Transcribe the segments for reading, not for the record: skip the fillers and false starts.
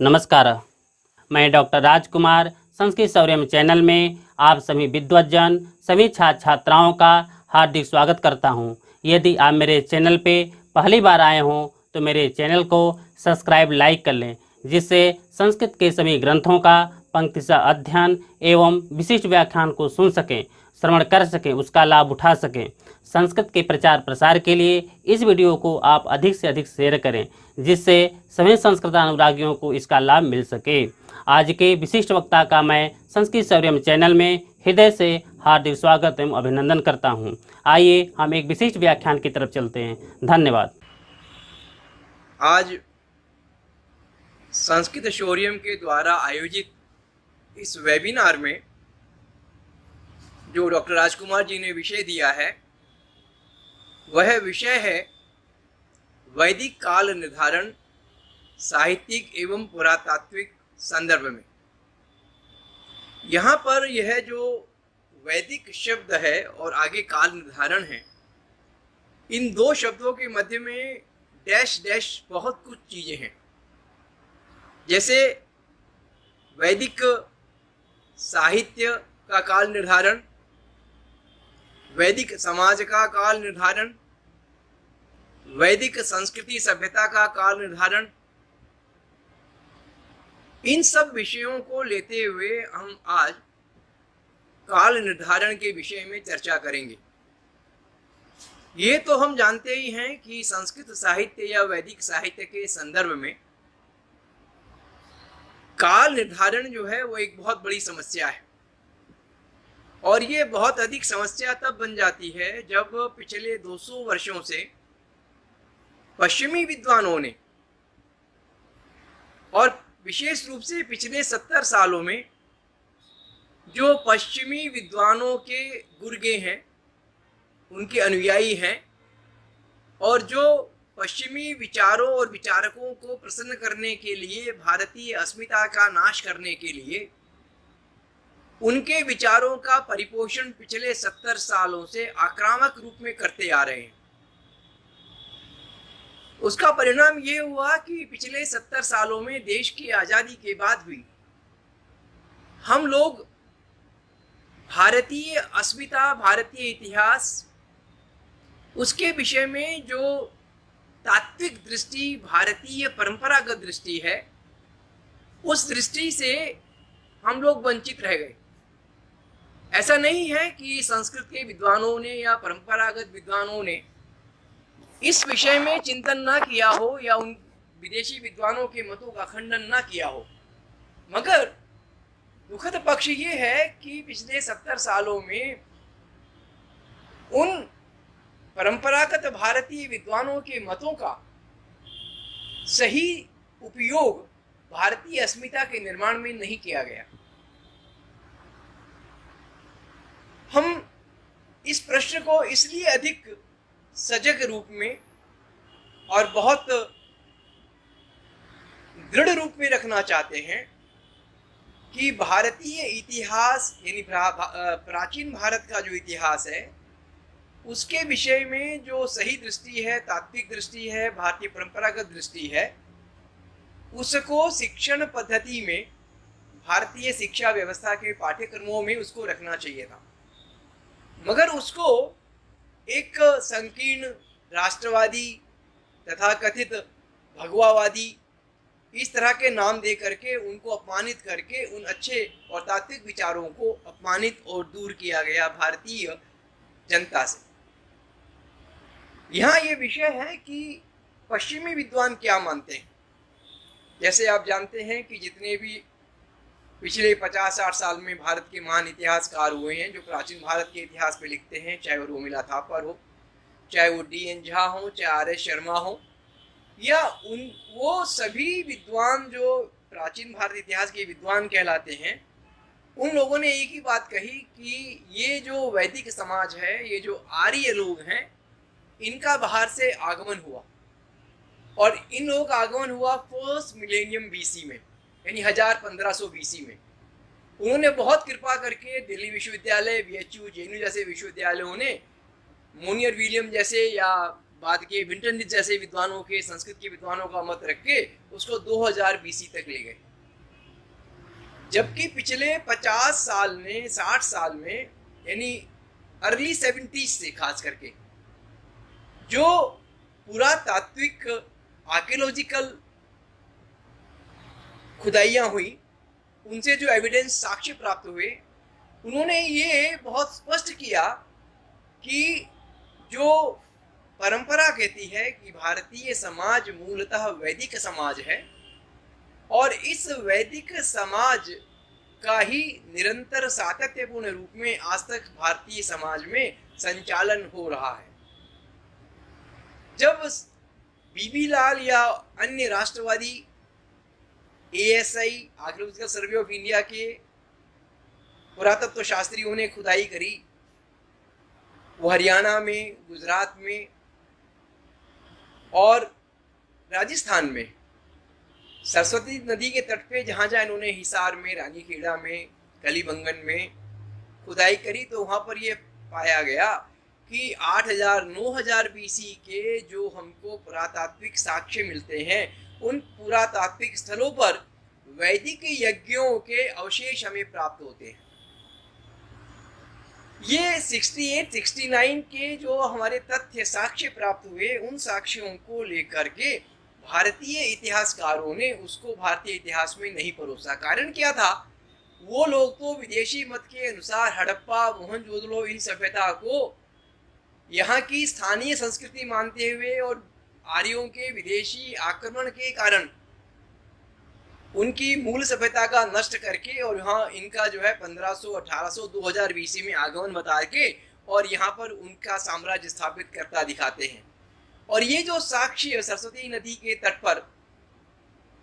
नमस्कार। मैं डॉक्टर राजकुमार संस्कृत सौर्यम चैनल में आप सभी विद्वज्जन सभी छात्र छात्राओं का हार्दिक स्वागत करता हूं। यदि आप मेरे चैनल पे पहली बार आए हों तो मेरे चैनल को सब्सक्राइब लाइक कर लें, जिससे संस्कृत के सभी ग्रंथों का पंक्तिशः अध्ययन एवं विशिष्ट व्याख्यान को सुन सकें, श्रवण कर सकें, उसका लाभ उठा सकें। संस्कृत के प्रचार प्रसार के लिए इस वीडियो को आप अधिक से अधिक शेयर करें, जिससे सभी संस्कृत अनुरागियों को इसका लाभ मिल सके। आज के विशिष्ट वक्ता का मैं संस्कृत सौर्यम चैनल में हृदय से हार्दिक स्वागत एवं अभिनंदन करता हूं। आइए हम एक विशिष्ट व्याख्यान की तरफ चलते हैं। धन्यवाद। आज संस्कृत शौर्यम के द्वारा आयोजित इस वेबिनार में जो डॉक्टर राजकुमार जी ने विषय दिया है, वह विषय है वैदिक काल निर्धारण साहित्यिक एवं पुरातात्विक संदर्भ में। यहाँ पर यह जो वैदिक शब्द है और आगे काल निर्धारण है, इन दो शब्दों के मध्य में डैश डैश बहुत कुछ चीजें हैं। जैसे वैदिक साहित्य का काल निर्धारण, वैदिक समाज का काल निर्धारण, वैदिक संस्कृति सभ्यता का काल निर्धारण, इन सब विषयों को लेते हुए हम आज काल निर्धारण के विषय में चर्चा करेंगे। ये तो हम जानते ही हैं कि संस्कृत साहित्य या वैदिक साहित्य के संदर्भ में काल निर्धारण जो है वो एक बहुत बड़ी समस्या है, और ये बहुत अधिक समस्या तब बन जाती है जब पिछले 200 वर्षों से पश्चिमी विद्वानों ने, और विशेष रूप से पिछले 70 सालों में जो पश्चिमी विद्वानों के गुर्गे हैं, उनके अनुयायी हैं, और जो पश्चिमी विचारों और विचारकों को प्रसन्न करने के लिए, भारतीय अस्मिता का नाश करने के लिए उनके विचारों का परिपोषण पिछले 70 सालों से आक्रामक रूप में करते आ रहे हैं। उसका परिणाम ये हुआ कि पिछले 70 सालों में देश की आजादी के बाद भी हम लोग भारतीय अस्मिता, भारतीय इतिहास, उसके विषय में जो तात्विक दृष्टि, भारतीय परंपरागत दृष्टि है, उस दृष्टि से हम लोग वंचित रह गए। ऐसा नहीं है कि संस्कृत के विद्वानों ने या परंपरागत विद्वानों ने इस विषय में चिंतन ना किया हो या उन विदेशी विद्वानों के मतों का खंडन ना किया हो, मगर दुखद पक्ष ये है कि पिछले 70 सालों में उन परंपरागत भारतीय विद्वानों के मतों का सही उपयोग भारतीय अस्मिता के निर्माण में नहीं किया गया। हम इस प्रश्न को इसलिए अधिक सजग रूप में और बहुत दृढ़ रूप में रखना चाहते हैं कि भारतीय इतिहास यानी प्राचीन भारत का जो इतिहास है, उसके विषय में जो सही दृष्टि है, तात्विक दृष्टि है, भारतीय परंपरागत दृष्टि है, उसको शिक्षण पद्धति में, भारतीय शिक्षा व्यवस्था के पाठ्यक्रमों में उसको रखना चाहिए था। मगर उसको एक संकीर्ण राष्ट्रवादी तथा कथित भगवावादी इस तरह के नाम दे करके उनको अपमानित करके उन अच्छे और तात्विक विचारों को अपमानित और दूर किया गया भारतीय जनता से। यहाँ ये विषय है कि पश्चिमी विद्वान क्या मानते हैं। जैसे आप जानते हैं कि जितने भी पिछले 50-60 साल में भारत के महान इतिहासकार हुए हैं, जो प्राचीन भारत के इतिहास पे लिखते हैं, चाहे वो रोमिला थापर हो, चाहे वो D.N. झा हो, चाहे R.S. शर्मा हो, या वो सभी विद्वान जो प्राचीन भारत इतिहास के विद्वान कहलाते हैं, उन लोगों ने एक ही बात कही कि ये जो वैदिक समाज है, ये जो आर्य लोग हैं, इनका बाहर से आगमन हुआ, और इन लोगों का आगमन हुआ फर्स्ट मिलेनियम BC में, यानी 1500 BC में। उन्होंने बहुत कृपा करके दिल्ली विश्वविद्यालय, BHU, JNU जैसे विश्वविद्यालयों ने, मोनियर विलियम जैसे या बाद के विंटरनिस जैसे विद्वानों के, संस्कृत के विद्वानों का मत रख के उसको 2000 बीसी तक ले गए। जबकि पिछले 50 साल में, 60 साल में, यानी अर्ली 70s से खास करके जो पुरातात्विक आर्कियोलॉजिकल खुदाइयां हुई, उनसे जो एविडेंस, साक्ष्य प्राप्त हुए, उन्होंने ये बहुत स्पष्ट किया कि जो परंपरा कहती है कि भारतीय समाज मूलतः वैदिक समाज है और इस वैदिक समाज का ही निरंतर सातत्यपूर्ण रूप में आज तक भारतीय समाज में संचालन हो रहा है। जब बीबी लाल या अन्य राष्ट्रवादी ASI, archaeological survey of India के पुरातत्व शास्त्रियों ने खुदाई करी, वो हरियाणा में, गुजरात में और राजस्थान में सरस्वती नदी के तट पे जहाँ जहाँ इन्होंने हिसार में, रानीखेड़ा में, कलीबंगन में खुदाई करी, तो वहाँ पर ये पाया गया कि 8000 9000 BC के जो हमको पुरातात्विक साक्ष्य मिलते हैं, उन पुरातात्विक स्थलों पर वैदिक यज्ञों के अवशेष हमें प्राप्त होते हैं। ये 68-69 के जो हमारे तथ्य साक्ष्य प्राप्त हुए, उन साक्ष्यों को लेकर के भारतीय इतिहासकारों ने उसको भारतीय इतिहास में नहीं परोसा। कारण क्या था? वो लोग तो विदेशी मत के अनुसार हड़प्पा, मोहनजोदड़ो, इन सभ्यता को यहाँ की स्थानीय संस्कृति मानते हुए और आर्यों के विदेशी आक्रमण के कारण उनकी मूल सभ्यता का नष्ट करके और यहाँ इनका जो है 1500, 1800, 2000 BC में आगमन बता के और यहाँ पर उनका साम्राज्य स्थापित करता दिखाते हैं। और ये जो साक्ष्य सरस्वती नदी के तट पर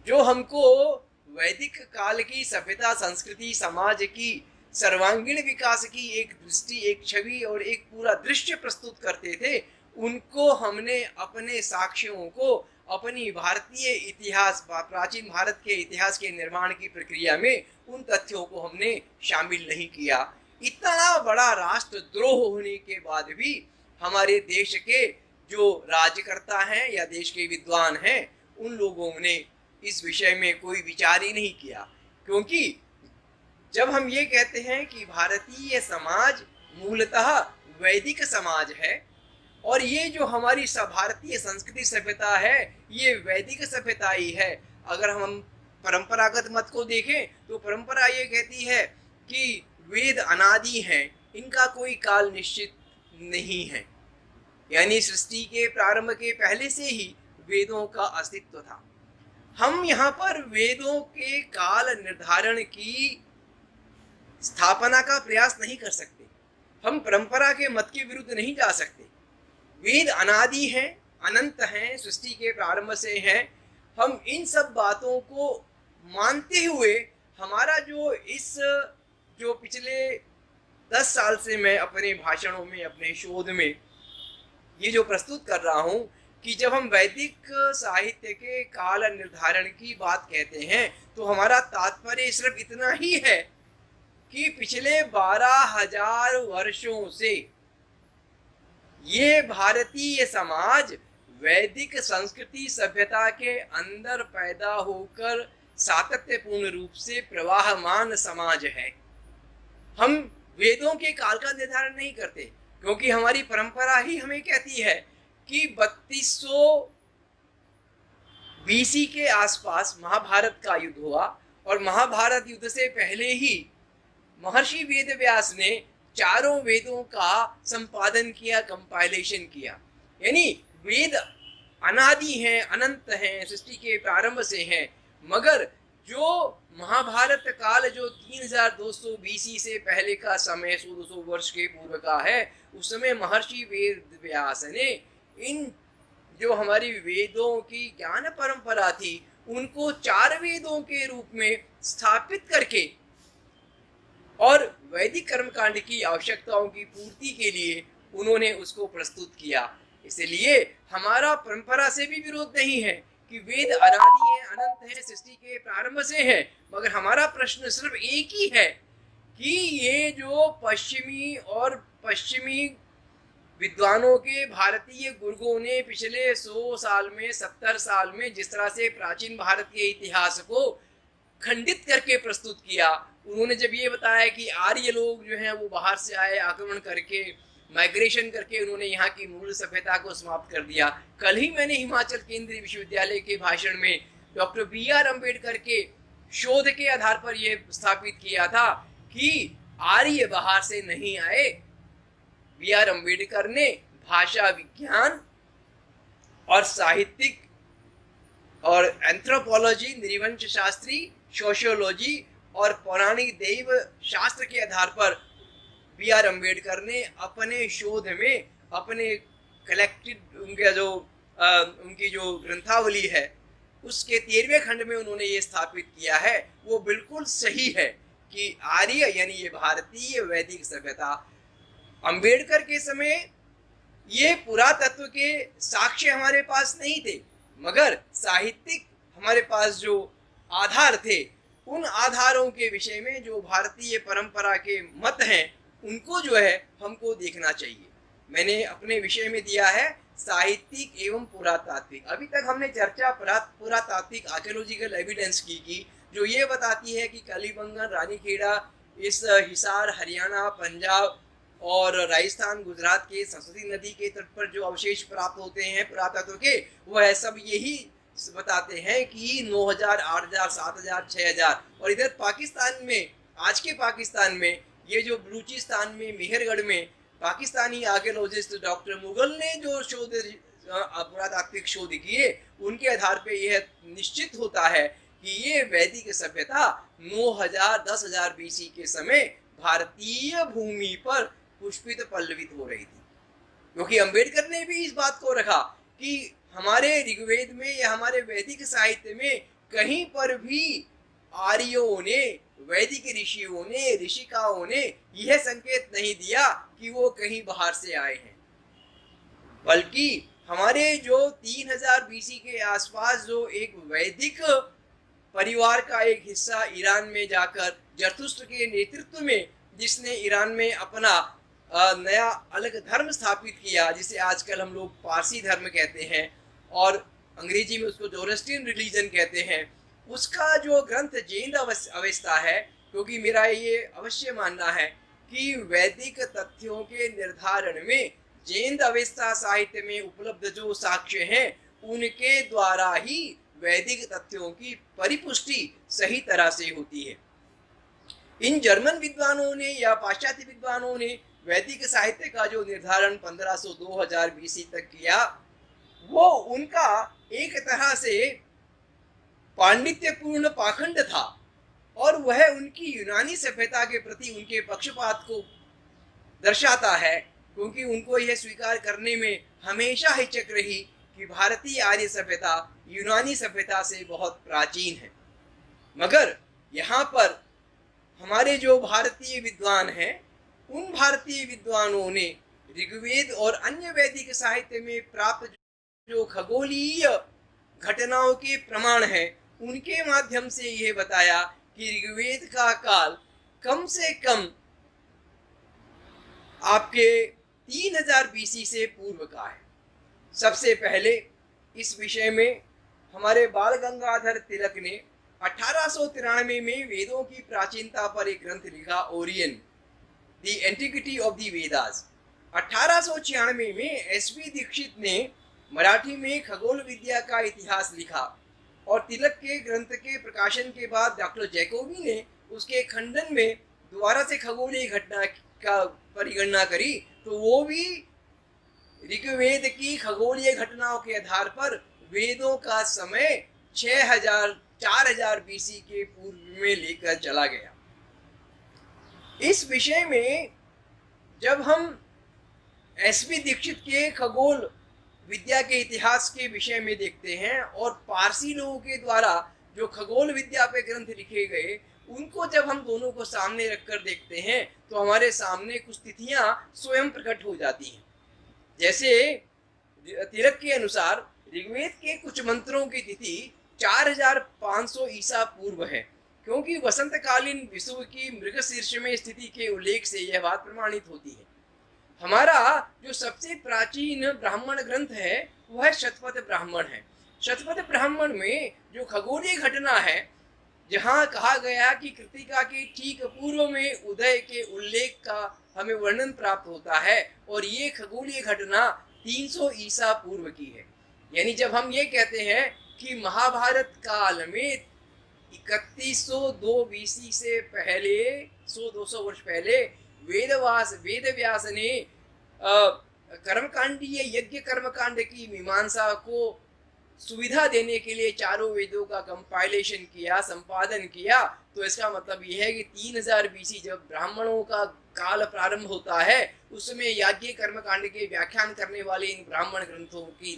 जो हमको वैदिक काल की सभ्यता, संस्कृति, समाज की सर्वांगीण विकास की एक दृष्टि, एक छवि और एक पूरा दृश्य प्रस्तुत करते थे, उनको हमने अपने साक्ष्यों को अपनी भारतीय इतिहास, प्राचीन भारत के इतिहास के निर्माण की प्रक्रिया में उन तथ्यों को हमने शामिल नहीं किया। इतना बड़ा राष्ट्रद्रोह होने के बाद भी हमारे देश के जो राज्यकर्ता हैं या देश के विद्वान हैं, उन लोगों ने इस विषय में कोई विचार ही नहीं किया। क्योंकि जब हम ये कहते हैं कि भारतीय समाज मूलतः वैदिक समाज है और ये जो हमारी भारतीय संस्कृति सभ्यता है, ये वैदिक सभ्यता ही है। अगर हम परंपरागत मत को देखें तो परंपरा ये कहती है कि वेद अनादि हैं, इनका कोई काल निश्चित नहीं है, यानी सृष्टि के प्रारंभ के पहले से ही वेदों का अस्तित्व था। हम यहाँ पर वेदों के काल निर्धारण की स्थापना का प्रयास नहीं कर सकते, हम परंपरा के मत के विरुद्ध नहीं जा सकते। वेद अनादि हैं, अनंत हैं, सृष्टि के प्रारंभ से हैं। हम इन सब बातों को मानते हुए हमारा जो पिछले 10 साल से मैं अपने भाषणों में, अपने शोध में ये जो प्रस्तुत कर रहा हूँ कि जब हम वैदिक साहित्य के काल निर्धारण की बात कहते हैं तो हमारा तात्पर्य सिर्फ इतना ही है कि पिछले 12,000 वर्षों से ये भारतीय समाज वैदिक संस्कृति सभ्यता के अंदर पैदा होकर सातत्यपूर्ण रूप से प्रवाहमान समाज है। हम वेदों के काल का निर्धारण नहीं करते क्योंकि हमारी परंपरा ही हमें कहती है कि 3200 BC के आसपास महाभारत का युद्ध हुआ और महाभारत युद्ध से पहले ही महर्षि वेदव्यास ने चारों वेदों का संपादन किया, कंपाइलेशन किया। यानी वेद अनादि हैं, अनंत हैं, सृष्टि के प्रारंभ से हैं, मगर जो महाभारत काल जो 3200 BC से पहले का समय, 100-200 वर्ष के पूर्व का है, उस समय महर्षि वेदव्यास ने इन जो हमारी वेदों की ज्ञान परंपरा थी उनको 4 वेदों के रूप में स्थापित करके और वैदिक कर्मकांड की आवश्यकताओं की पूर्ति के लिए उन्होंने उसको प्रस्तुत किया। इसलिए हमारा परंपरा से भी विरोध नहीं है कि वेद अनादि है, अनंत है, सृष्टि के प्रारंभ से है, मगर हमारा प्रश्न सिर्फ एक ही है कि ये जो पश्चिमी विद्वानों के भारतीय गुरुओं ने पिछले 100 साल में 70 साल में जिस तरह से प्राचीन भारत के इतिहास को खंडित करके प्रस्तुत किया, उन्होंने जब ये बताया कि आर्य लोग जो हैं वो बाहर से आए, आक्रमण करके, माइग्रेशन करके उन्होंने यहाँ की मूल सभ्यता को समाप्त कर दिया। कल ही मैंने हिमाचल केंद्रीय विश्वविद्यालय के भाषण में डॉक्टर B.R. अम्बेडकर के शोध के आधार पर यह स्थापित किया था कि आर्य बाहर से नहीं आए। B.R. अम्बेडकर ने भाषा विज्ञान और साहित्यिक और एंथ्रोपोलॉजी, नृवंश शास्त्री, सोशियोलॉजी और पौराणिक दैव शास्त्र के आधार पर B.R. अम्बेडकर ने अपने शोध में, अपने कलेक्टेड उनकी जो ग्रंथावली है उसके 13वें खंड में उन्होंने ये स्थापित किया है। वो बिल्कुल सही है कि आर्य यानी ये भारतीय वैदिक सभ्यता, अम्बेडकर के समय ये पुरातत्व के साक्ष्य हमारे पास नहीं थे, मगर साहित्यिक हमारे पास जो आधार थे, उन आधारों के विषय में जो भारतीय परंपरा के मत हैं उनको जो है हमको देखना चाहिए। मैंने अपने विषय में दिया है साहित्यिक एवं पुरातात्विक। अभी तक हमने चर्चा पुरातात्विक आर्कियोलॉजिकल एविडेंस की जो ये बताती है कि कलीबंगन, रानीखेड़ा, इस हिसार, हरियाणा, पंजाब और राजस्थान, गुजरात के सरस्वती नदी के तट पर जो अवशेष प्राप्त होते हैं पुरातत्व के, वह सब यही बताते हैं कि 9000, 8000, 7000, 6000। और इधर पाकिस्तान में, आज के पाकिस्तान में, ये जो बलूचिस्तान में मेहरगढ़ में पाकिस्तानी आर्कियोलॉजिस्ट डॉक्टर मुगल ने जो शोध पुरातात्विक शोध किए, उनके आधार पे यह निश्चित होता है कि ये वैदिक सभ्यता 9000, 10000 BC के समय भारतीय भूमि पर पुष्पित पल्लवित हो रही थी। क्योंकि अम्बेडकर ने भी इस बात को रखा कि हमारे ऋग्वेद में या हमारे वैदिक साहित्य में कहीं पर भी आर्यों ने, वैदिक ऋषियों ने, ऋषिकाओं ने यह संकेत नहीं दिया कि वो कहीं बाहर से आए हैं, बल्कि हमारे जो 3000 BC के आसपास जो एक वैदिक परिवार का एक हिस्सा ईरान में जाकर जरथुस्त्र के नेतृत्व में, जिसने ईरान में अपना नया अलग धर्म स्थापित किया, जिसे आजकल हम लोग पारसी धर्म कहते हैं और अंग्रेजी में उसको जोरोस्ट्रियन रिलीजन कहते हैं, उसका जो ग्रंथ जैन अवेस्ता है, क्योंकि मेरा ये अवश्य मानना है कि वैदिक तथ्यों के निर्धारण में जैन अवेस्ता साहित्य में उपलब्ध जो साक्ष्य हैं उनके द्वारा ही वैदिक तथ्यों की परिपुष्टि सही तरह से होती है। इन जर्मन विद्वानों ने या पाश्चात्य विद्वानों ने वैदिक साहित्य का जो निर्धारण 1500-2000 BC तक किया, वो उनका एक तरह से पांडित्यपूर्ण पाखंड था और वह उनकी यूनानी सभ्यता के प्रति उनके पक्षपात को दर्शाता है, क्योंकि उनको यह स्वीकार करने में हमेशा हिचक रही कि भारतीय आर्य सभ्यता यूनानी सभ्यता से बहुत प्राचीन है। मगर यहाँ पर हमारे जो भारतीय विद्वान हैं, उन भारतीय विद्वानों ने ऋग्वेद और अन्य वैदिक साहित्य में प्राप्त जो खगोलीय घटनाओं के प्रमाण हैं, उनके माध्यम से यह बताया कि ऋग्वेद का काल कम से कम आपके 3000 BC से पूर्व का है। सबसे पहले इस विषय में हमारे बाल गंगाधर तिलक ने 1893 में वेदों की प्राचीनता पर एक ग्रंथ लिखा, Orion, the antiquity of the Vedas. 1896 में SV दीक्षित ने मराठी में खगोल विद्या का इतिहास लिखा और तिलक के ग्रंथ के प्रकाशन के बाद डॉक्टर जैकोबी ने उसके खंडन में दोबारा से खगोलीय घटना का परिगणना करी, तो वो भी ऋग्वेद की खगोलीय घटनाओं के आधार पर वेदों का समय 4000 BC के पूर्व में लेकर चला गया। इस विषय में जब हम SV दीक्षित के खगोल विद्या के इतिहास के विषय में देखते हैं और पारसी लोगों के द्वारा जो खगोल विद्या पे ग्रंथ लिखे गए, उनको जब हम दोनों को सामने रखकर देखते हैं तो हमारे सामने कुछ तिथियां स्वयं प्रकट हो जाती हैं। जैसे तिलक के अनुसार ऋग्वेद के कुछ मंत्रों की तिथि 4500 ईसा पूर्व है, क्योंकि वसंतकालीन विषुव की मृगशीर्ष में स्थिति के उल्लेख से यह बात प्रमाणित होती है। हमारा जो सबसे प्राचीन ब्राह्मण ग्रंथ है वह है शतपथ ब्राह्मण है। शतपथ ब्राह्मण में जो खगोलीय घटना है, जहाँ कहा गया कि कृतिका के ठीक पूर्व में उदय के उल्लेख का हमें वर्णन प्राप्त होता है, और ये खगोलीय घटना 300 ईसा पूर्व की है। यानी जब हम ये कहते हैं कि महाभारत काल में 3102 बीसी से पहले 100-200 वर्ष पहले वेद व्यास ने कर्मकांडीय यज्ञ कर्मकांड की मीमांसा को सुविधा देने के लिए चारों वेदों का कंपाइलेशन किया, संपादन किया, तो इसका मतलब यह है कि 3000 बीसी जब ब्राह्मणों का काल प्रारंभ होता है, उसमें याज्ञ कर्मकांड के व्याख्यान करने वाले इन ब्राह्मण ग्रंथों की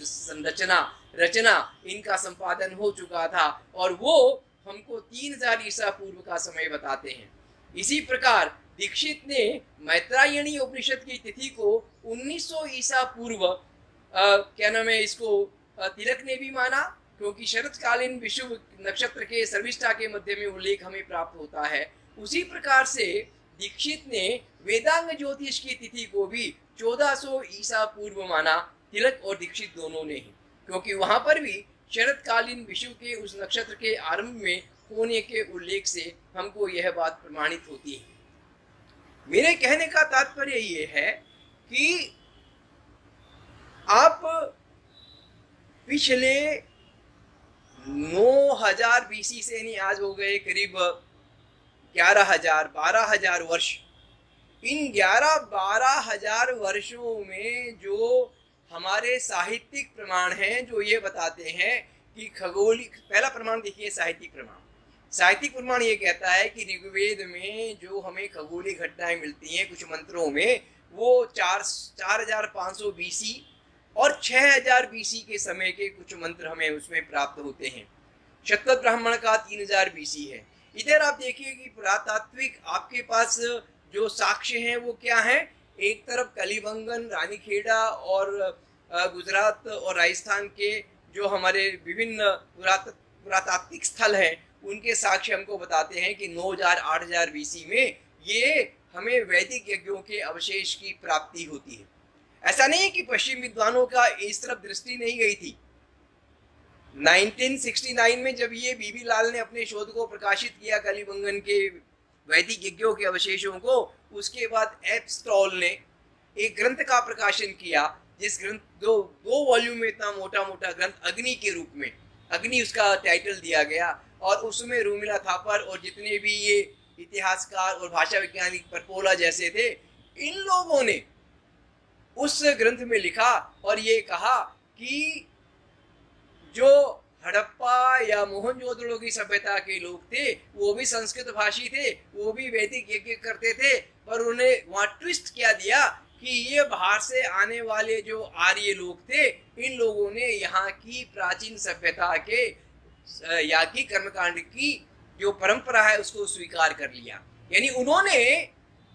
रचना इनका संपादन हो चुका था, और वो हमको 3000 ईसा पूर्व का समय बताते हैं। इसी प्रकार दीक्षित ने मैत्रायणी उपनिषद की तिथि को 1900 ईसा पूर्व क्या नाम है इसको तिलक ने भी माना, क्योंकि शरतकालीन विषुव नक्षत्र के सर्विष्ठा के मध्य में उल्लेख हमें प्राप्त होता है। उसी प्रकार से दीक्षित ने वेदांग ज्योतिष की तिथि को भी 1400 ईसा पूर्व माना, तिलक और दीक्षित दोनों ने ही, क्योंकि वहां पर भी शरतकालीन विषुव के उस नक्षत्र के आरंभ में होने के उल्लेख से हमको यह बात प्रमाणित होती है। मेरे कहने का तात्पर्य ये है कि आप पिछले 9000 बीसी से नहीं, आज हो गए करीब 11,000-12,000 वर्ष। इन 11-12,000 वर्षों में जो हमारे साहित्यिक प्रमाण हैं, जो ये बताते हैं कि खगोलिक, पहला प्रमाण देखिए साहित्यिक प्रमाण। साहित्यिक प्रमाण ये कहता है कि ऋग्वेद में जो हमें खगोलीय घटनाएं मिलती हैं कुछ मंत्रों में, वो 4500 बीसी और 6000 बीसी के समय के कुछ मंत्र हमें उसमें प्राप्त होते हैं। शतपथ ब्राह्मण का 3000 बीसी है। इधर आप देखिए कि पुरातात्विक आपके पास जो साक्ष्य हैं वो क्या है। एक तरफ कलिबंगन, रानीखेड़ा और गुजरात और राजस्थान के जो हमारे विभिन्न पुरातात्विक स्थल हैं, उनके साक्ष्य हमको बताते हैं कि 9000-8000 बीसी में ये हमें वैदिक यज्ञों के अवशेष की प्राप्ति होती है। ऐसा नहीं है कि पश्चिम विद्वानों का इस तरफ दृष्टि नहीं गई थी। 1969 में जब ये बीबी लाल ने अपने शोध को प्रकाशित किया कलिबंगन के वैदिक यज्ञों के अवशेषों को, उसके बाद एफ स्टॉल ने एक ग्रंथ का प्रकाशन किया, जिस ग्रंथ दो वॉल्यूम में इतना मोटा मोटा ग्रंथ अग्नि के रूप में, अग्नि उसका टाइटल दिया गया, और उसमें रूमिला थापर और जितने भी ये इतिहासकार और भाषा वैज्ञानिक परपोला जैसे थे, इन लोगों ने उस ग्रंथ में लिखा और ये कहा कि जो हड़प्पा या मोहनजोदड़ो की सभ्यता के लोग थे वो भी संस्कृत भाषी थे, वो भी वैदिक यज्ञ करते थे, पर उन्हें वहाँ ट्विस्ट क्या दिया कि ये बाहर से आने वाले जो आर्य लोग थे, इन लोगों ने यहाँ की प्राचीन सभ्यता के याज्ञिक कर्मकांड की जो परंपरा है उसको स्वीकार कर लिया। यानी उन्होंने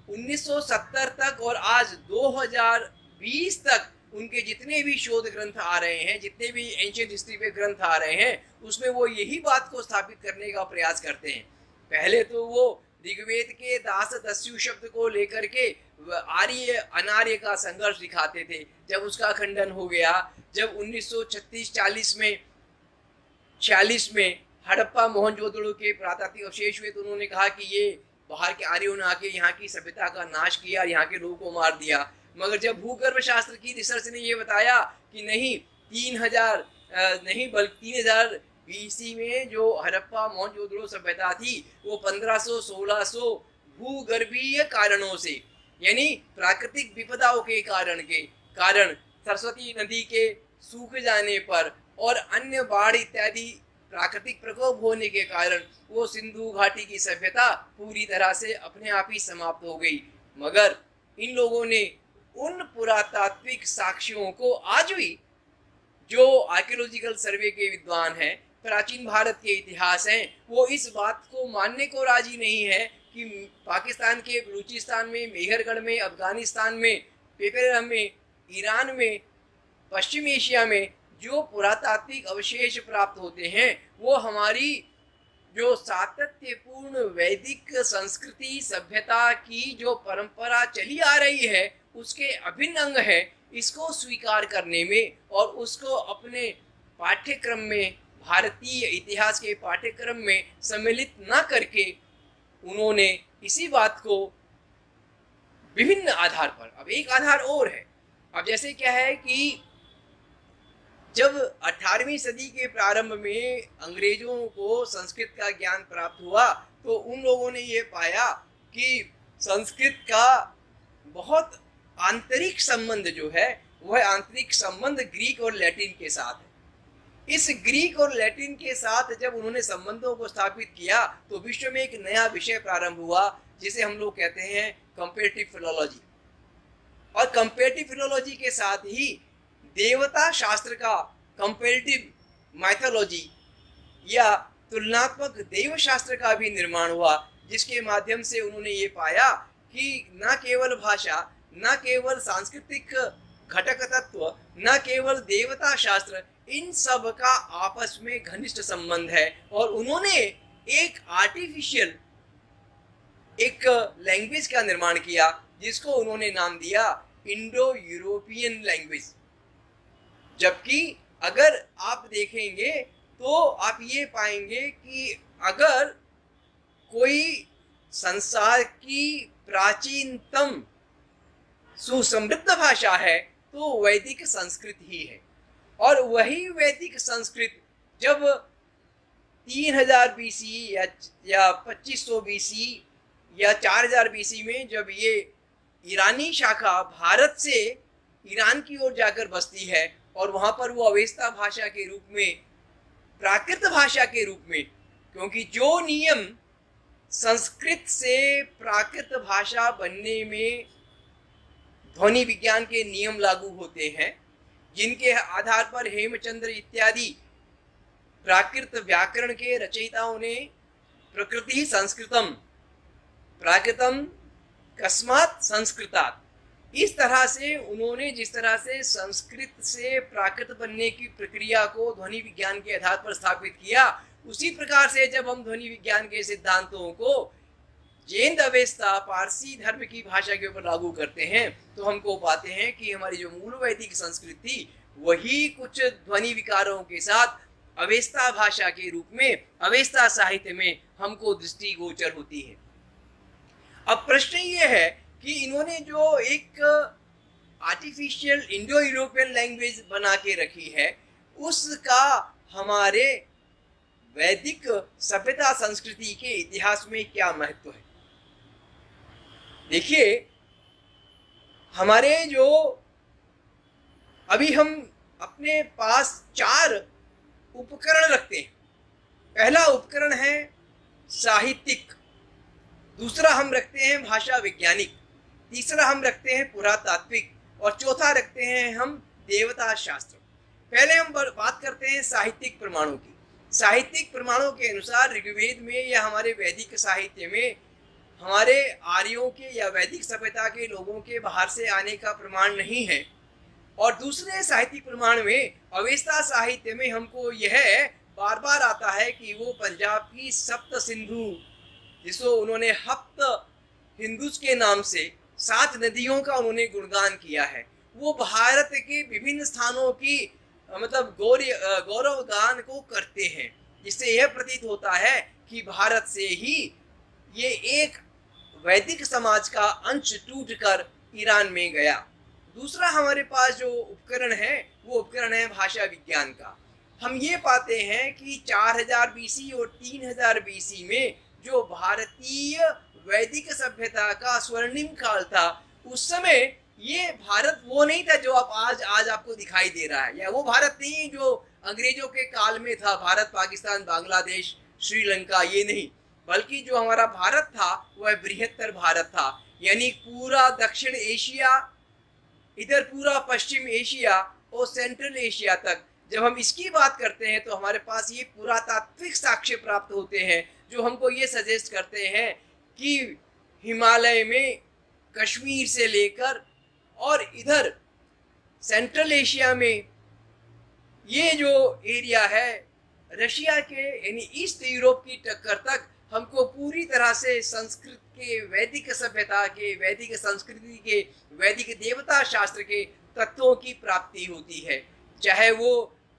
1970 तक और आज 2020 तक उनके जितने भी शोध ग्रंथ आ रहे हैं, जितने भी एंशिएंट हिस्ट्री पे ग्रंथ आ रहे हैं, उसमें वो यही बात को स्थापित करने का प्रयास करते हैं। पहले तो वो ऋग्वेद के दास दस्यु शब्द को लेकर के आर्य अनार्य का संघर्ष दिखाते थे। जब उसका खंडन हो गया, जब 1936-40 में 46 में हड़प्पा मोहनजोदड़ो के पुरातात्विक अवशेष हुए, तो उन्होंने कहा कि ये बाहर के आर्यों ने आके यहाँ की सभ्यता का नाश किया, यहाँ के लोगों को मार दिया। मगर जब भूगर्भ शास्त्र की रिसर्च ने ये बताया कि नहीं, 3000 नहीं बल्कि 3000 बीसी में जो हड़प्पा मोहनजोदड़ो सभ्यता थी वो 1500-1600 भूगर्भीय कारणों से, यानी प्राकृतिक विपदाओं के कारण सरस्वती नदी के सूख जाने पर और अन्य बाढ़ इत्यादि प्राकृतिक प्रकोप होने के कारण वो सिंधु घाटी की सभ्यता पूरी तरह से अपने आप ही समाप्त हो गई। मगर इन लोगों ने उन पुरातात्विक साक्ष्यों को आज भी जो आर्कियोलॉजिकल सर्वे के विद्वान हैं, प्राचीन भारत के इतिहास हैं, वो इस बात को मानने को राजी नहीं है कि पाकिस्तान के बलूचिस्तान में, मेहरगढ़ में, अफगानिस्तान में, पेपरम में, ईरान में, पश्चिम एशिया में जो पुरातात्विक अवशेष प्राप्त होते हैं वो हमारी जो सातत्यपूर्ण वैदिक संस्कृति सभ्यता की जो परंपरा चली आ रही है उसके अभिन्न अंग है, इसको स्वीकार करने में और उसको अपने पाठ्यक्रम में, भारतीय इतिहास के पाठ्यक्रम में सम्मिलित न करके उन्होंने इसी बात को विभिन्न आधार पर, अब एक आधार और है, अब जैसे क्या है कि जब 18वीं सदी के प्रारंभ में अंग्रेजों को संस्कृत का ज्ञान प्राप्त हुआ तो उन लोगों ने ये पाया कि संस्कृत का बहुत आंतरिक संबंध जो है वह आंतरिक संबंध ग्रीक और लैटिन के साथ है। इस ग्रीक और लैटिन के साथ जब उन्होंने संबंधों को स्थापित किया तो विश्व में एक नया विषय प्रारंभ हुआ जिसे हम लोग कहते हैं कंपैरेटिव फिलोलॉजी। और कंपैरेटिव फिलोलॉजी के साथ ही देवता शास्त्र का कंपैरेटिव माइथोलॉजी या तुलनात्मक देव शास्त्र का भी निर्माण हुआ, जिसके माध्यम से उन्होंने ये पाया कि न केवल भाषा, न केवल सांस्कृतिक घटक तत्व, न केवल देवता शास्त्र, इन सब का आपस में घनिष्ठ संबंध है। और उन्होंने एक आर्टिफिशियल एक लैंग्वेज का निर्माण किया जिसको उन्होंने नाम दिया इंडो यूरोपियन लैंग्वेज। जबकि अगर आप देखेंगे तो आप ये पाएंगे कि अगर कोई संसार की प्राचीनतम सुसमृद्ध भाषा है तो वैदिक संस्कृत ही है। और वही वैदिक संस्कृत जब 3000 बीसी या 2500 बीसी या 4000 बीसी में जब ये ईरानी शाखा भारत से ईरान की ओर जाकर बसती है और वहाँ पर वो अवेस्ता भाषा के रूप में, प्राकृत भाषा के रूप में, क्योंकि जो नियम संस्कृत से प्राकृत भाषा बनने में ध्वनि विज्ञान के नियम लागू होते हैं, जिनके आधार पर हेमचंद्र इत्यादि प्राकृत व्याकरण के रचयिताओं ने प्रकृति संस्कृतम प्राकृतम कस्मात् संस्कृतात्, इस तरह से उन्होंने जिस तरह से संस्कृत से प्राकृत बनने की प्रक्रिया को ध्वनि विज्ञान के आधार पर स्थापित किया, उसी प्रकार से जब हम ध्वनि विज्ञान के सिद्धांतों को जैन अवेस्ता पारसी धर्म की भाषा के ऊपर लागू करते हैं तो हमको पाते हैं कि हमारी जो मूल वैदिक संस्कृति थी वही कुछ ध्वनि विकारों के साथ अवेस्ता भाषा के रूप में, अवेस्ता साहित्य में हमको दृष्टिगोचर होती है। अब प्रश्न ये है कि इन्होंने जो एक आर्टिफिशियल इंडो यूरोपियन लैंग्वेज बना के रखी है उसका हमारे वैदिक सभ्यता संस्कृति के इतिहास में क्या महत्व है। देखिए, हमारे जो अभी हम अपने पास 4 उपकरण रखते हैं। पहला उपकरण है साहित्यिक, दूसरा हम रखते हैं भाषा वैज्ञानिक, तीसरा हम रखते हैं पुरातात्विक और चौथा रखते हैं हम देवता शास्त्र। पहले हम बात करते हैं साहित्यिक प्रमाणों की। साहित्यिक प्रमाणों के अनुसार ऋग्वेद में या हमारे वैदिक साहित्य में हमारे आर्यों के या वैदिक सभ्यता के लोगों के बाहर से आने का प्रमाण नहीं है। और दूसरे साहित्यिक प्रमाण में अवेस्ता साहित्य में हमको यह बार बार आता है कि वो पंजाब की सप्त सिंधु, जिसको उन्होंने हप्त हिंदुज के नाम से 7 नदियों का उन्होंने गुणगान किया है, वो भारत के विभिन्न स्थानों की मतलब गौरव गान को करते हैं, जिससे यह प्रतीत होता है कि भारत से ही ये एक वैदिक समाज का अंश टूटकर ईरान में गया। दूसरा हमारे पास जो उपकरण है वो उपकरण है भाषा विज्ञान का। हम ये पाते हैं कि 4000 बीसी और 3000 बीसी में जो भारतीय वैदिक सभ्यता का स्वर्णिम काल था, उस समय ये भारत वो नहीं था जो आज आपको दिखाई दे रहा है, या वो भारत नहीं जो अंग्रेजों के काल में था, भारत, पाकिस्तान, बांग्लादेश, श्रीलंका, ये नहीं, बल्कि जो हमारा भारत था वह बृहत्तर भारत था, यानी पूरा दक्षिण एशिया, इधर पूरा पश्चिम एशिया और सेंट्रल एशिया तक। जब हम इसकी बात करते हैं तो हमारे पास ये पुरातात्विक साक्ष्य प्राप्त होते हैं जो हमको ये सजेस्ट करते हैं कि हिमालय में कश्मीर से लेकर और इधर सेंट्रल एशिया में ये जो एरिया है रशिया के यानी ईस्ट यूरोप की टक्कर तक हमको पूरी तरह से संस्कृत के, वैदिक सभ्यता के, वैदिक संस्कृति के, वैदिक देवता शास्त्र के तत्वों की प्राप्ति होती है। चाहे वो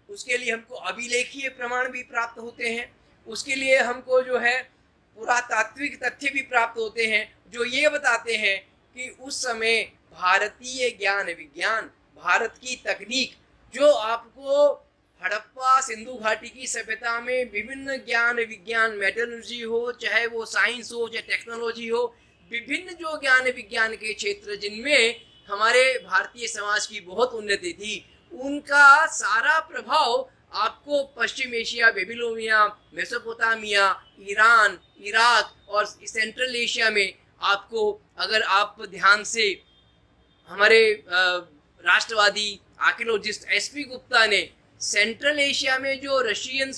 उसके लिए हमको अभिलेखीय प्रमाण भी प्राप्त होते हैं, उसके लिए हमको जो है पुरातात्विक तथ्य भी प्राप्त होते हैं जो ये बताते हैं कि उस समय भारतीय ज्ञान विज्ञान, भारत की तकनीक जो आपको हड़प्पा सिंधु घाटी की सभ्यता में विभिन्न ज्ञान विज्ञान, मेटलर्जी हो, चाहे वो साइंस हो, चाहे टेक्नोलॉजी हो, विभिन्न जो ज्ञान विज्ञान के क्षेत्र जिनमें हमारे भारतीय समाज की बहुत उन्नति थी, उनका सारा प्रभाव आपको पश्चिम Asia, Babylonia, Mesopotamia, Iran, Iraq और सेंट्रल एशिया में आपको, अगर आप ध्यान से हमारे राष्ट्रवादी आर्कियोलॉजिस्ट एसपी गुप्ता ने सेंट्रल एशिया में जो रशियन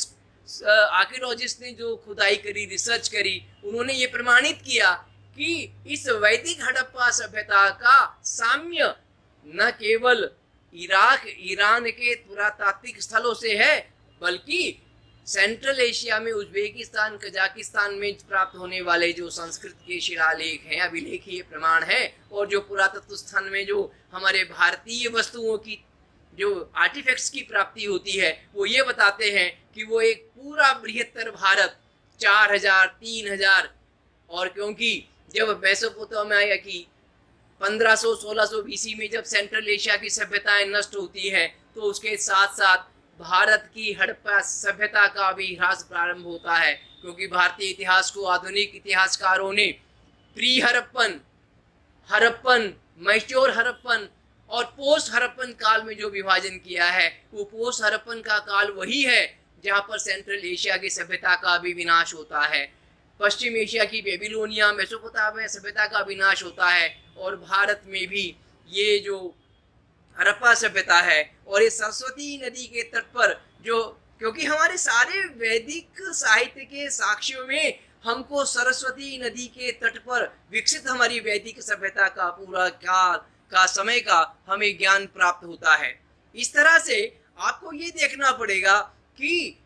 आर्कियोलॉजिस्ट ने जो खुदाई करी, रिसर्च करी, उन्होंने ये प्रमाणित किया कि इस वैदिक हड़प्पा सभ्यता का साम्य न केवल इराक, ईरान के पुरातात्विक स्थलों से है, बल्कि सेंट्रल एशिया में उज्बेकिस्तान, कजाकिस्तान में प्राप्त होने वाले जो संस्कृत के शिलालेख हैं, अभिलेखीय प्रमाण है, और जो पुरातत्व स्थान में जो हमारे भारतीय वस्तुओं की जो आर्टिफैक्ट्स की प्राप्ति होती है, वो ये बताते हैं कि वो एक पूरा बृहत्तर भारत 4000, 3000, और क्योंकि जब मेसोपोटामिया की 1500-1600 बीसी में जब सेंट्रल एशिया की सभ्यताएं नष्ट होती है, तो उसके साथ साथ भारत की हड़प्पा सभ्यता का भी ह्रास प्रारंभ होता है, क्योंकि भारतीय इतिहास को आधुनिक इतिहासकारों ने प्री हड़प्पन, हड़प्पन, मैच्योर हड़प्पन और पोस्ट हड़प्पन काल में जो विभाजन किया है, वो पोस्ट हड़प्पन का काल वही है जहाँ पर सेंट्रल एशिया की सभ्यता का भी विनाश होता है, पश्चिम एशिया की बेबीलोनिया, मेसोपोटामिया सभ्यता का विनाश होता है, और भारत में भी ये जो हड़प्पा सभ्यता है, और ये सरस्वती नदी के तट पर जो, क्योंकि हमारे सारे वैदिक साहित्य के साक्ष्यों में हमको सरस्वती नदी के तट पर विकसित हमारी वैदिक सभ्यता का पूरा काल का समय का हमें ज्ञान प्राप्त होता है। इस तरह से आपको ये देखना पड़ेगा कि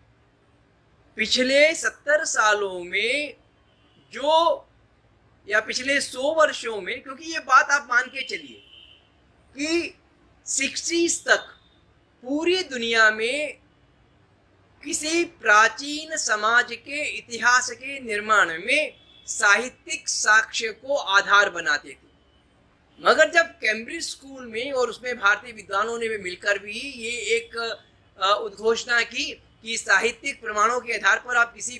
पिछले 70 सालों में जो, या पिछले 100 वर्षों में, क्योंकि ये बात आप मान के चलिए कि 60s तक पूरी दुनिया में किसी प्राचीन समाज के इतिहास के निर्माण में साहित्यिक साक्ष्य को आधार बनाते थे, मगर जब कैम्ब्रिज स्कूल में और उसमें भारतीय विद्वानों ने मिलकर भी ये एक उद्घोषणा की कि साहित्यिक प्रमाणों के आधार पर आप किसी,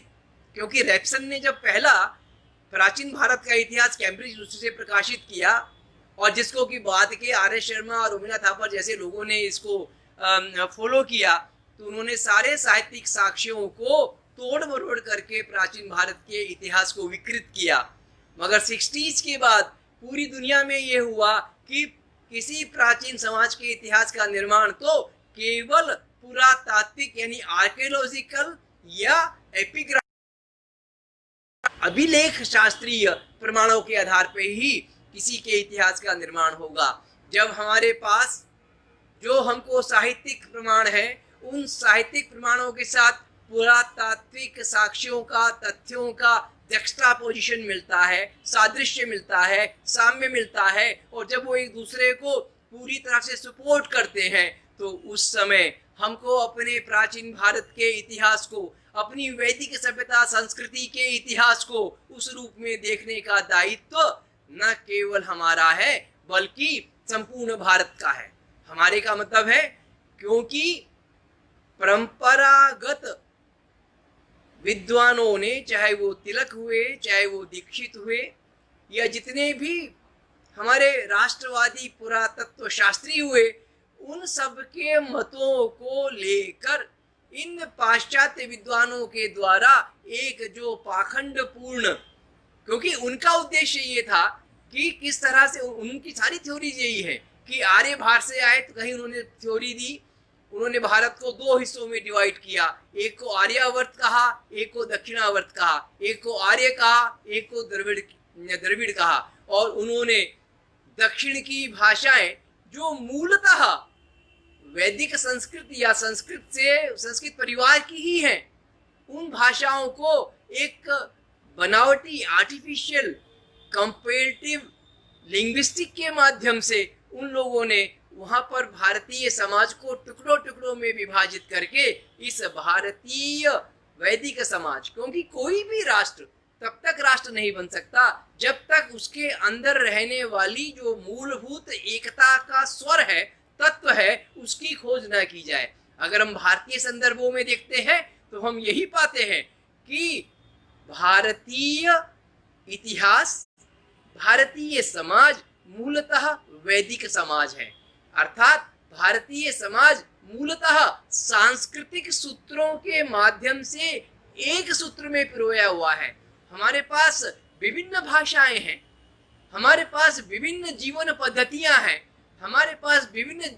क्योंकि रेप्सन ने जब पहला प्राचीन भारत का इतिहास कैम्ब्रिज यूनिवर्सिटी से प्रकाशित किया, और जिसको कि बाद के आर एस शर्मा और उमिला थापर जैसे लोगों ने इसको फॉलो किया, तो उन्होंने सारे साहित्यिक साक्ष्यों को तोड़ मरोड़ करके प्राचीन भारत के इतिहास को विकृत किया। मगर 60s के बाद पूरी दुनिया में ये हुआ कि किसी प्राचीन समाज के इतिहास का निर्माण तो केवल पुरातात्विक यानी आर्कियोलॉजिकल या एपिग्राफ, अभिलेख शास्त्रीय प्रमाणों के आधार पर ही किसी के इतिहास का निर्माण होगा। जब हमारे पास जो हमको साहित्यिक प्रमाण है, उन साहित्यिक प्रमाणों के साथ पुरातात्विक साक्ष्यों का, तथ्यों का जक्सटापोजिशन मिलता है, सादृश्य मिलता है, साम्य मिलता है, और जब वो एक दूसरे को पूरी तरह से सपोर्ट करते हैं, तो उस समय हमको अपने प्राचीन भारत के इतिहास को, अपनी वैदिक सभ्यता संस्कृति के इतिहास को उस रूप में देखने का दायित्व न केवल हमारा है, बल्कि संपूर्ण भारत का है। हमारे का मतलब है क्योंकि परंपरागत विद्वानों ने, चाहे वो तिलक हुए, चाहे वो दीक्षित हुए, या जितने भी हमारे राष्ट्रवादी पुरातत्व शास्त्री हुए, उन सब के मतों को लेकर इन पाश्चात्य विद्वानों के द्वारा एक जो पाखंडपूर्ण, क्योंकि उनका उद्देश्य ये था कि किस तरह से, उनकी सारी थ्योरी यही है कि आर्य बाहर से आए, तो कहीं उन्होंने थ्योरी दी, उन्होंने भारत को 2 हिस्सों में डिवाइड किया, एक को आर्यावर्त कहा, एक को दक्षिणावर्त कहा, एक को आर्य कहा, एक को द्रविड़ कहा, और उन्होंने दक्षिण की भाषाएं जो मूलतः वैदिक संस्कृत या संस्कृत परिवार की ही हैं, उन भाषाओं को एक बनावटी आर्टिफिशियल कंपेरेटिव लिंग्विस्टिक के माध्यम से उन लोगों ने वहां पर भारतीय समाज को टुकड़ों टुकड़ों में विभाजित करके इस भारतीय वैदिक समाज, क्योंकि कोई भी राष्ट्र तब तक राष्ट्र नहीं बन सकता जब तक उसके अंदर रहने वाली जो मूलभूत एकता का स्वर है, तत्व है, उसकी खोज न की जाए। अगर हम भारतीय संदर्भों में देखते हैं तो हम यही पाते हैं कि भारतीय इतिहास, भारतीय समाज मूलतः वैदिक समाज है, अर्थात भारतीय समाज मूलतः सांस्कृतिक सूत्रों के माध्यम से एक सूत्र में पिरोया हुआ है। हमारे पास विभिन्न भाषाएं हैं, हमारे पास विभिन्न जीवन पद्धतियां हैं, हमारे पास विभिन्न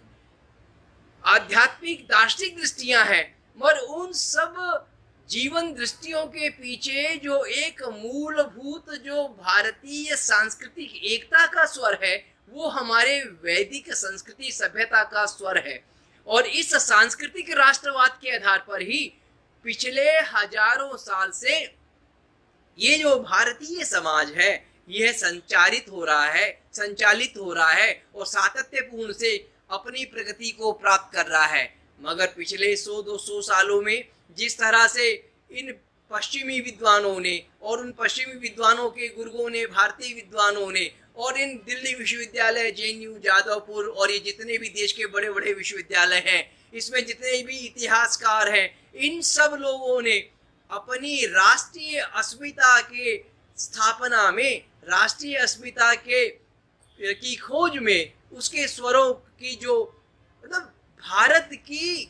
आध्यात्मिक दार्शनिक दृष्टियां हैं, मगर उन सब जीवन दृष्टियों के पीछे जो एक मूलभूत जो भारतीय सांस्कृतिक एकता का स्वर है, वो हमारे वैदिक संस्कृति सभ्यता का स्वर है। और इस सांस्कृतिक राष्ट्रवाद के आधार पर ही पिछले हजारों साल से ये जो भारतीय समाज है यह संचालित हो रहा है और सातत्यपूर्ण से अपनी प्रगति को प्राप्त कर रहा है। मगर पिछले 100-200 सालों में जिस तरह से इन पश्चिमी विद्वानों ने और उन पश्चिमी विद्वानों के गुरुओं ने, भारतीय विद्वानों ने, और इन दिल्ली विश्वविद्यालय, जेएनयू, जादवपुर और ये जितने भी देश के बड़े बड़े विश्वविद्यालय हैं, इसमें जितने भी इतिहासकार हैं, इन सब लोगों ने अपनी राष्ट्रीय अस्मिता के स्थापना में, राष्ट्रीय अस्मिता की खोज में, उसके स्वरों की जो मतलब भारत की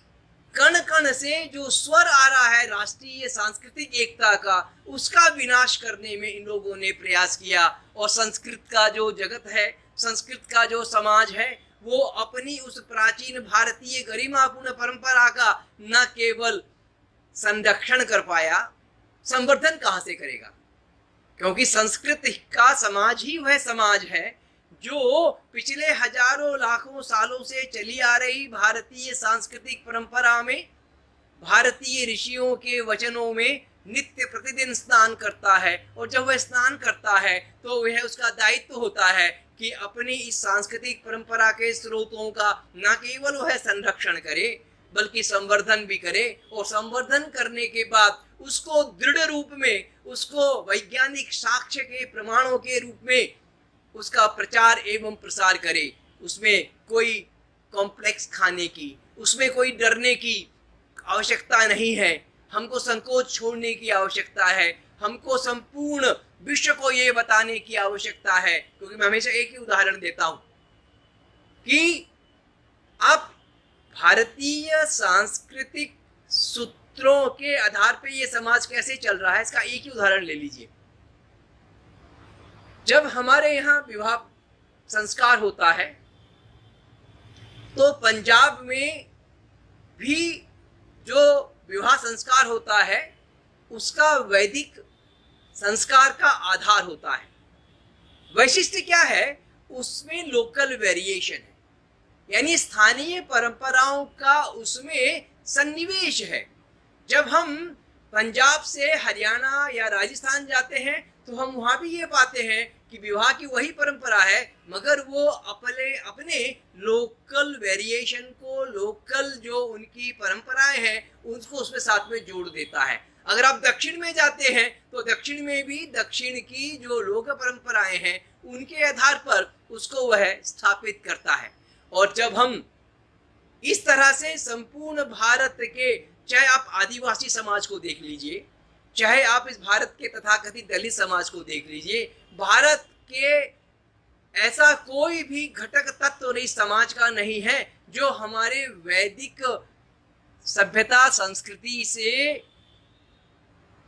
कण कण से जो स्वर आ रहा है राष्ट्रीय सांस्कृतिक एकता का, उसका विनाश करने में इन लोगों ने प्रयास किया। और संस्कृत का जो जगत है, संस्कृत का जो समाज है, वो अपनी उस प्राचीन भारतीय गरिमापूर्ण परंपरा का न केवल संरक्षण कर पाया, संवर्धन कहां से करेगा? क्योंकि संस्कृत का समाज ही वह समाज है जो पिछले हजारों लाखों सालों से चली आ रही भारतीय सांस्कृतिक परंपरा में, भारतीय ऋषियों के वचनों में नित्य प्रतिदिन स्नान करता है। और जब वह स्नान करता है तो वह उसका दायित्व होता है कि अपनी इस सांस्कृतिक परंपरा के स्रोतों का न केवल वह संरक्षण करे बल्कि संवर्धन भी करे, और संवर्धन करने के बाद उसको दृढ़ रूप में, उसको वैज्ञानिक साक्ष्य के प्रमाणों के रूप में उसका प्रचार एवं प्रसार करे। उसमें कोई कॉम्प्लेक्स खाने की, उसमें कोई डरने की आवश्यकता नहीं है, हमको संकोच छोड़ने की आवश्यकता है, हमको संपूर्ण विश्व को ये बताने की आवश्यकता है। क्योंकि मैं हमेशा एक ही उदाहरण देता हूं कि आप भारतीय सांस्कृतिक सूत्रों के आधार पर ये समाज कैसे चल रहा है, इसका एक ही उदाहरण ले लीजिए। जब हमारे यहाँ विवाह संस्कार होता है तो पंजाब में भी जो विवाह संस्कार होता है उसका वैदिक संस्कार का आधार होता है। वैशिष्ट्य क्या है? उसमें लोकल वेरिएशन है, यानी स्थानीय परंपराओं का उसमें सन्निवेश है। जब हम पंजाब से हरियाणा या राजस्थान जाते हैं तो हम वहां भी ये पाते हैं कि विवाह की वही परंपरा है, मगर वो अपने लोकल वेरिएशन को, लोकल जो उनकी परंपराएं हैं उनको उसमें साथ में जोड़ देता है। अगर आप दक्षिण में जाते हैं तो दक्षिण में भी दक्षिण की जो लोक परंपराएं हैं उनके आधार पर उसको वह स्थापित करता है। और जब हम इस तरह से संपूर्ण भारत के, चाहे आप आदिवासी समाज को देख लीजिए, चाहे आप इस भारत के तथाकथित दलित समाज को देख लीजिए, भारत के ऐसा कोई भी घटक तत्व इस समाज का नहीं है जो हमारे वैदिक सभ्यता संस्कृति से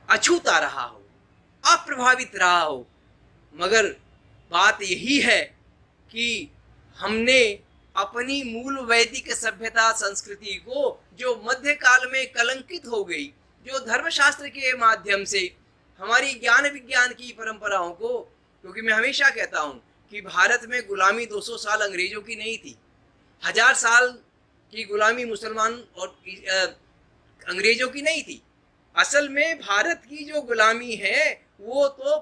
अछूता रहा हो, अप्रभावित रहा हो। मगर बात यही है कि हमने अपनी मूल वैदिक सभ्यता संस्कृति को, जो मध्यकाल में कलंकित हो गई, जो धर्मशास्त्र के माध्यम से हमारी ज्ञान विज्ञान की परंपराओं को, क्योंकि मैं हमेशा कहता हूं कि भारत में गुलामी 200 साल अंग्रेजों की नहीं थी, 1000 साल की गुलामी मुसलमान और अंग्रेजों की नहीं थी। असल में भारत की जो गुलामी है वो तो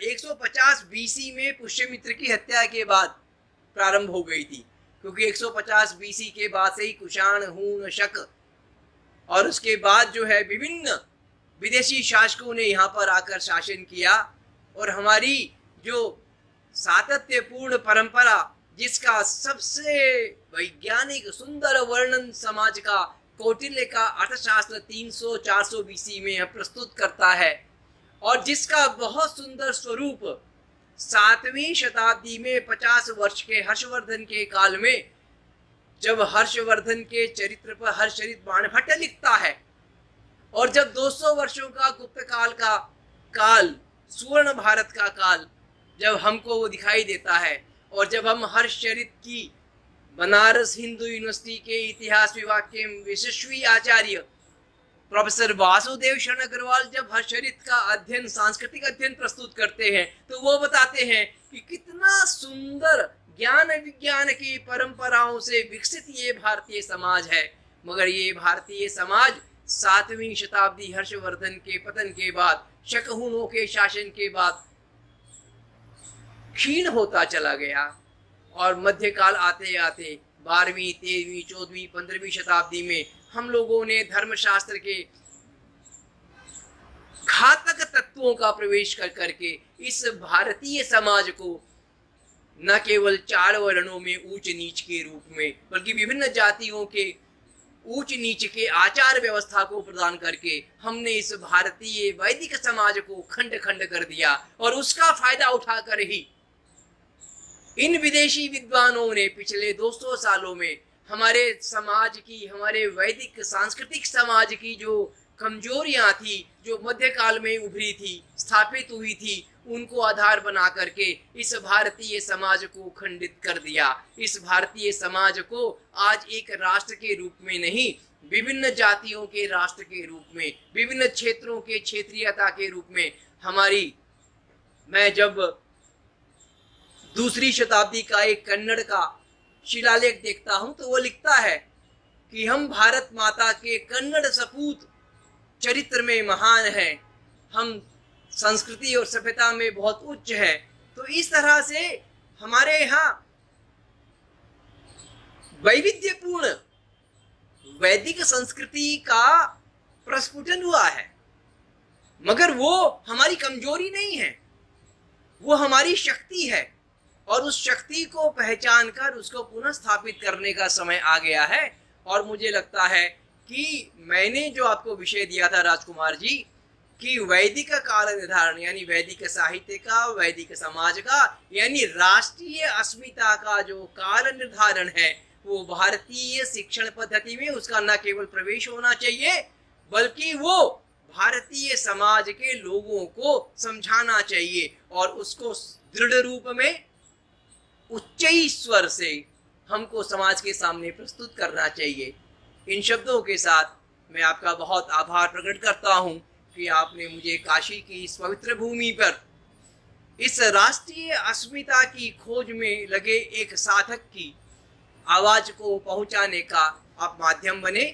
150 बीसी में पुष्यमित्र की हत्या के बाद प्रारंभ हो गई थी, क्योंकि 150 बीसी के बाद से ही कुषाण, हूण, शक और उसके बाद जो है विभिन्न विदेशी शासकों ने यहाँ पर आकर शासन किया। और हमारी जो सातत्यपूर्ण परंपरा, जिसका सबसे वैज्ञानिक सुंदर वर्णन समाज का कौटिल्य का अर्थशास्त्र 300-400 बीसी में प्रस्तुत करता है, और जिसका बहुत सुंदर स्वरूप 7वीं शताब्दी में 50 वर्ष के हर्षवर्धन के काल में, जब हर्षवर्धन के चरित्र पर हर्षचरित बाणभट्ट लिखता है, और जब 200 वर्षों का गुप्त काल का काल, सुवर्ण भारत का काल जब हमको वो दिखाई देता है, और जब हम हर्षचरित की बनारस हिंदू यूनिवर्सिटी के इतिहास विभाग के यशस्वी आचार्य प्रोफेसर वासुदेव शरण अग्रवाल जब हर्षचरित का अध्ययन, सांस्कृतिक अध्ययन प्रस्तुत करते हैं, तो वो बताते हैं कि कितना सुंदर ज्ञान विज्ञान की परंपराओं से विकसित ये भारतीय समाज है। मगर ये भारतीय समाज 7वीं शताब्दी हर्षवर्धन के पतन के बाद, शकहुनों के शासन के बाद क्षीण होता चला गया, और मध्यकाल आते आते 12वीं, 13वीं, 14वीं, 15वीं शताब्दी में हम लोगों ने धर्मशास्त्र के घातक तत्वों का प्रवेश कर करके इस भारतीय समाज को न केवल 4 वर्णों में ऊंच नीच के रूप में, बल्कि विभिन्न जातियों के ऊंच नीच के आचार व्यवस्था को प्रदान करके हमने इस भारतीय वैदिक समाज को खंड खंड कर दिया। और उसका फायदा उठाकर ही इन विदेशी विद्वानों ने पिछले 200 सालों में हमारे समाज की, हमारे वैदिक सांस्कृतिक समाज की जो कमजोरियां थी, जो मध्यकाल में उभरी थी, स्थापित हुई थी, उनको आधार बना करके इस भारतीय समाज को खंडित कर दिया। इस भारतीय समाज को आज एक राष्ट्र के रूप में नहीं, विभिन्न जातियों के राष्ट्र के रूप में, विभिन्न क्षेत्रों के क्षेत्रीयता के रूप में मैं जब 2री शताब्दी का एक कन्नड़ का शिलालेख देखता हूं, तो वो लिखता है कि हम भारत माता के कन्नड़ सपूत चरित्र में महान हैं, हम संस्कृति और सभ्यता में बहुत उच्च है। तो इस तरह से हमारे यहाँ वैविध्यपूर्ण वैदिक संस्कृति का प्रस्फुटन हुआ है, मगर वो हमारी कमजोरी नहीं है, वो हमारी शक्ति है। और उस शक्ति को पहचान कर उसको पुनः स्थापित करने का समय आ गया है। और मुझे लगता है कि मैंने जो आपको विषय दिया था राजकुमार जी, कि वैदिक काल निर्धारण यानी वैदिक साहित्य का, वैदिक समाज का, यानी राष्ट्रीय अस्मिता का जो काल निर्धारण है, वो भारतीय शिक्षण पद्धति में उसका न केवल प्रवेश होना चाहिए, बल्कि वो भारतीय समाज के लोगों को समझाना चाहिए, और उसको दृढ़ रूप में उच्च स्वर से हमको समाज के सामने प्रस्तुत करना चाहिए। इन शब्दों के साथ मैं आपका बहुत आभार प्रकट करता हूं कि आपने मुझे काशी की इस पवित्र भूमि पर इस राष्ट्रीय अस्मिता की खोज में लगे एक साधक की आवाज को पहुंचाने का आप माध्यम बने।